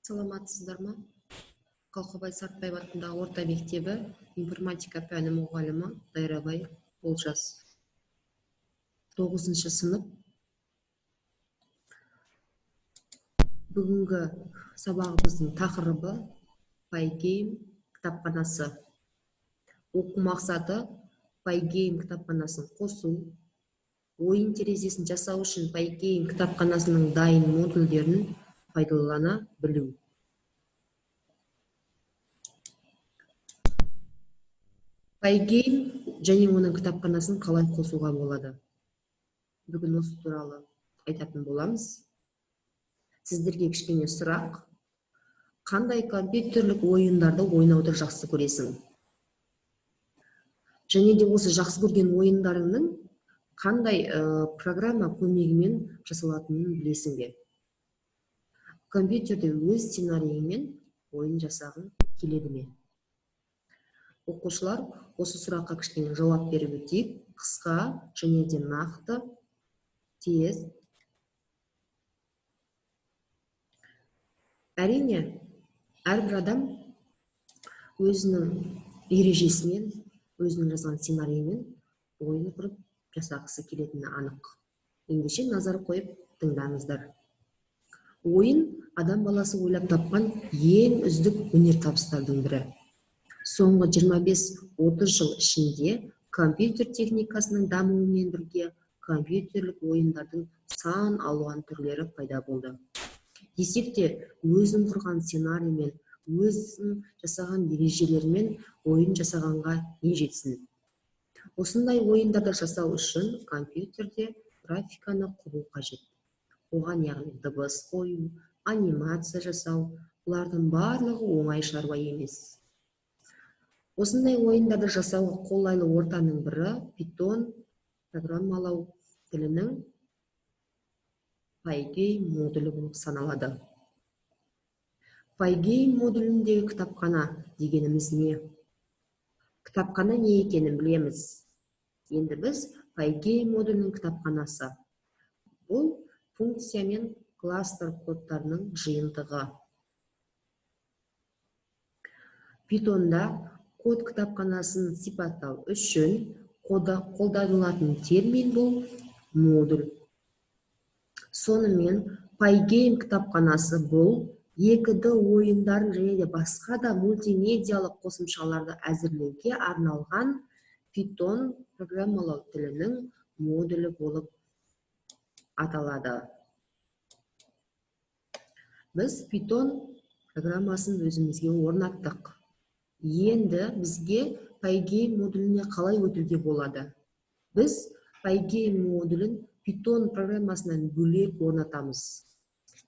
Саламатсыздар ма? Қалқыбай Сартбаев атындағы орта мектебі информатика пәні мұғалімі Дайрабай Олжас. 9-шы сынып. Бүгінгі сабағымыздың тақырыбы Pygame кітапханасы. Оқу мақсаты Pygame кітапханасын қосу, ойын терезесін жасау үшін Pygame кітапханасының дайын модульдерін пайдалана білу. Pygame және оның кітапханасын қалай қосуға болады? Бүгін осы туралы айтатын боламыз. Сіздерге кішкене сұрақ. Қандай компьютерлік ойындарды ойнауды жақсы көресің? Және де осы жақсы көрген ойындарыңның қандай программа көмегімен жасалатынын білесің бе? Компьютерде өз сценарийімен ойын жасағың келеді ме? Оқушылар осы сұраққа кішкене жауап беріп өтейік. Қысқа және де нақты, тез. Әрине, әрбір адам өзінің ережесімен, өзінің жазған сценарийімен ойын құрып жасағысы келетіні анық. Ендеше назар қойып тыңдаңыздар. Ойын адам баласы ойлап тапқан ең үздік өнертабыстардың бірі. Соңғы 25-30 жыл ішінде компьютер техникасының дамуымен бірге компьютерлік ойындардың сан алуан түрлері пайда болды. Десек те, өзің құрған сценариймен, өзің жасаған ережелермен ойын жасағанға не жетсін? Осындай ойындарды жасау үшін компьютерде графиканы құру қажет. Оған яғни дыбыс қою, анимация жасау, бұлардың барлығы оңай шаруа емес. Осындай ойындарды жасауға қолайлы ортаның бірі Python программалау тілінің Pygame модулі болып саналады. Pygame модуліндегі кітапхана дегеніміз не? Кітапхана не екенін білеміз. Енді біз Pygame модулінің кітапханасы. Бұл функция мен кластер кодтарының жиынтығы. Pythonда код кітапханасын сипаттау үшін қолданылатын термин бұл модуль. Сонымен Pygame кітапханасы бұл 2D ойындарын және де басқа да мультимедиалық қосымшаларды әзірлеуге арналған Python программалау тілінің модулі болып аталады. Біз Python программасын өзімізге орнаттық. Енді бізге Pygame модуліне қалай өтуге болады? Біз Pygame модулін Python программасынан бөлек орнатамыз.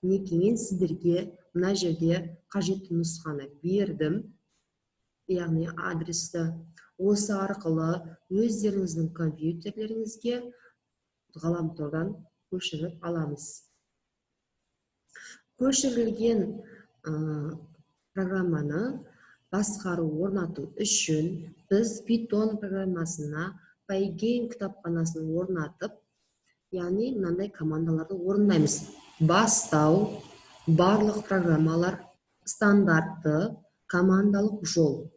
Мен сіздерге мына жерде қажетті нұсқаны бердім, яғни адресті. Осы арқылы өздеріңіздің компьютерлеріңізге ғаламтордан көшіріп аламыз. Көшірілген программаны басқару орнату үшін біз Python программасына Pygame кітапханасын орнатып, яғни мынандай командаларды орындаймыз. Бастау, барлық программалар, стандартты, командалық жол.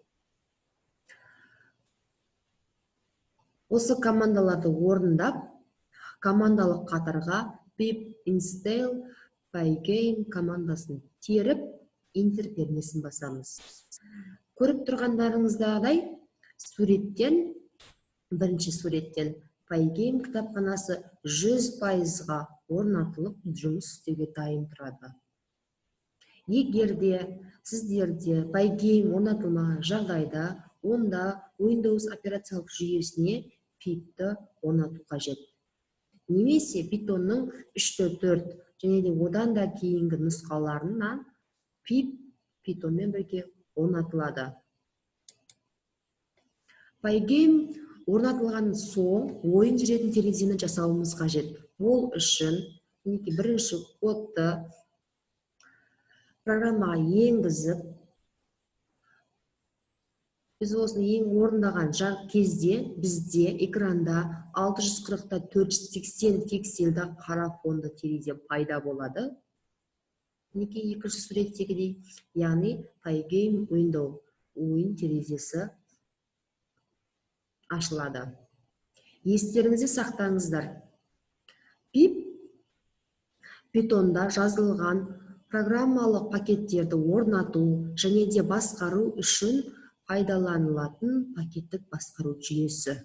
Осы командаларды орындап, командалық қатарға pip install Pygame командасын теріп, Enter пернесін басамыз. Көріп тұрғандарыңыздағыдай, бірінші суреттен Pygame кітапханасы 100%-ға орнатылып, жұмыс істеуге дайын тұрады. Егер де сіздерде Pygame орнатылмаған жағдайда, онда Windows операциялық жүйесіне pip-ті орнату қажет. Немесе Pythonның 3.4 және де одан да кейінгі нұсқаларынан pip Pythonмен бірге орнатылады. Pygame орнатылған соң ойын жүретін терезені жасауымыз қажет. Ол үшін бірінші кодты программаға енгізіп, біз осыны орындаған кезде бізде экранда 640-480 пиксельді қара фонды терезе пайда болады. мінекей екінші суреттегідей, яғни Pygame window, ойын терезесі ашылады. Естеріңізде сақтаңыздар. Pip Pythonда жазылған программалық пакеттерді орнату және де басқару үшін пайдаланылатын пакеттік басқару жүйесі.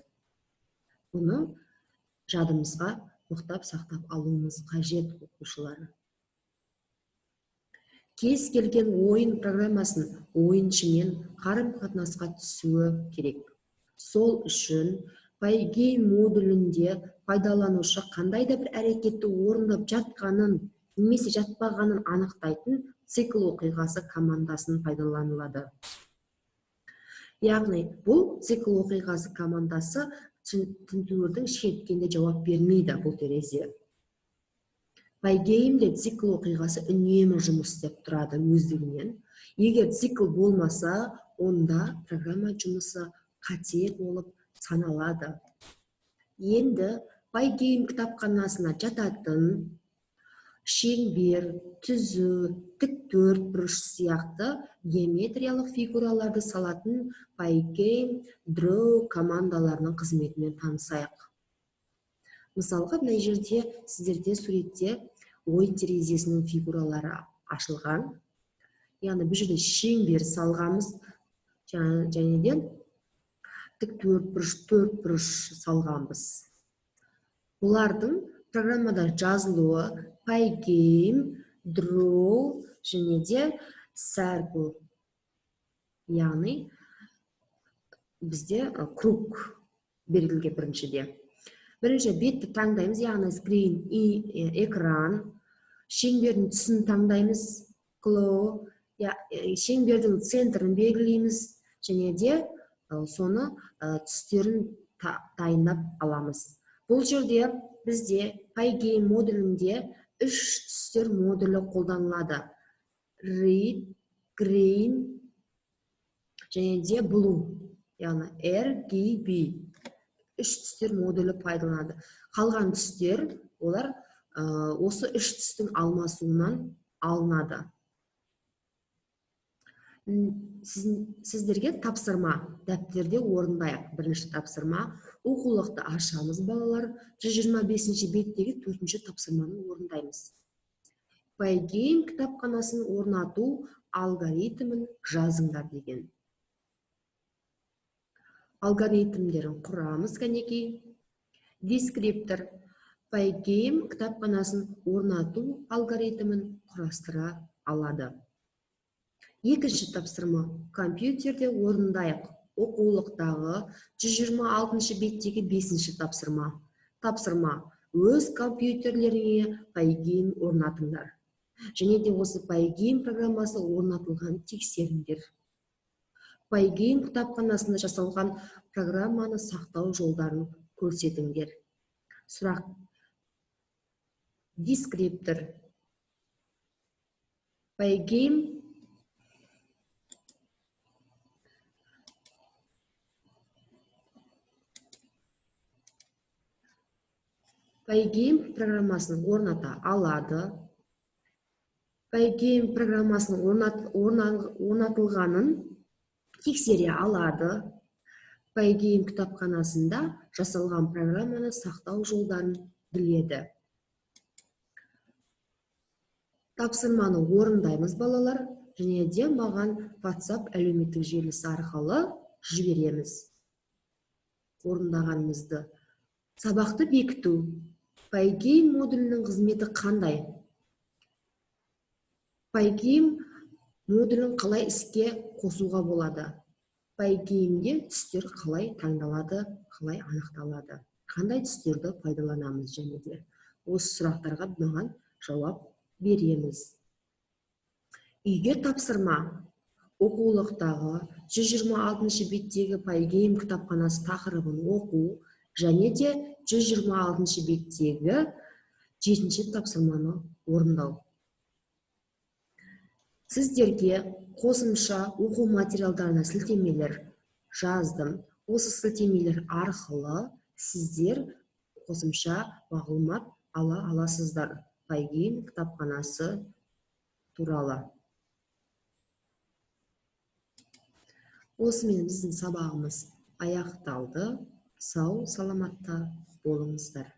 Бұны жадымызға мұқтап сақтап алуымыз қажет, оқушылар. Кез келген ойын программасын ойыншымен қарым-қатынасқа түсуі керек. Сол үшін Pygame модулінде пайдаланушы қандай да бір әрекетті орындап жатқанын немесе жатпағанын анықтайтын цикл оқиғасы командасын пайдаланылады. Яғни, бұл цикл оқиғасы командасы тінтуірдің шеткенде жауап бермейді бұл терезе. Pygame'де цикл оқиғасы үнемі жұмыс істеп тұрады өздігінен. Егер цикл болмаса, онда программа жұмысы қате болып саналады. Енді Pygame кітапханасына жататын шеңбер, түзу, тіктөртбұрыш сияқты геометриялық фигураларды салатын Pygame Draw командаларының қызметімен танысайық. Мысалға, мына жерде сіздерде суретте ойын терезесінің фигуралары ашылған. Яғни бұл жерде шеңбер салғанбыз, және де төртбұрыш салғанбыз. Бұлардың программада жазылуы Pygame, Draw және де Circle. Яғни бізде круг берілген біріншіде. Бірінші бетті таңдаймыз, яғни screen, экран, шеңбердің түсін таңдаймыз, claw, шеңбердің центрін белгілейміз, және де соны түстерін дайындап аламыз. Бұл жерде бізде Pygame модулінде 3 түстер модулі қолданылады. Red, green және де blue, яғни RGB. 3 түстер модулі пайдаланады. Қалған түстер, олар осы 3 түстің алмасуынан алынады. Сіздерге тапсырма дәптерде орындайық. Бірінші тапсырма, оқулықты ашамыз, балалар. 125-ші беттегі 4-ші тапсырманы орындаймыз. Pygame кітапханасын орнату алгоритмін жазыңдар деген. Алгоритмдерін құрамыз кәнекей. Дескриптор. Pygame кітапханасын орнату алгоритмін құрастыра алады. Екінші тапсырма, компьютерде орындайық. Оқулықтағы 126-ші беттегі 5-ші тапсырма. Тапсырма, өз компьютерлеріңе Pygame орнатыңдар. Және де осы Pygame программасы орнатылған тексеріңдер. Pygame кітапханасында жасалған программаны сақтау жолдарын көрсетіңдер. Сұрақ. Дескриптор. Pygame программасын орната алады. Pygame программасының орнатылғанын тексере алады. Pygame кітапханасында жасалған программаны сақтау жолдарын біледі. Тапсырманы орындаймыз, балалар, және де маған WhatsApp әлеуметтік желісі арқылы жібереміз. Орындағанымызды. Сабақты бекіту. Pygame модулінің қызметі қандай? Pygame модулін қалай іске қосуға болады? Pygame'де түстер қалай таңдалады, қалай анықталады? Қандай түстерді пайдаланамыз және де? Осы сұрақтарға маған жауап береміз. Үйге тапсырма. Оқулықтағы 126-ші беттегі Pygame кітапханасы тақырыбын оқу және де 126-ші беттегі 7-ші тапсырманы орындау. Сіздерге қосымша оқу материалдарына сілтемелер жаздым. Осы сілтемелер арқылы сіздер қосымша мағлұмат ала аласыздар. Pygame кітапханасы туралы. Осымен біздің сабағымыз аяқталды. Сау, саламатта болыңыздар.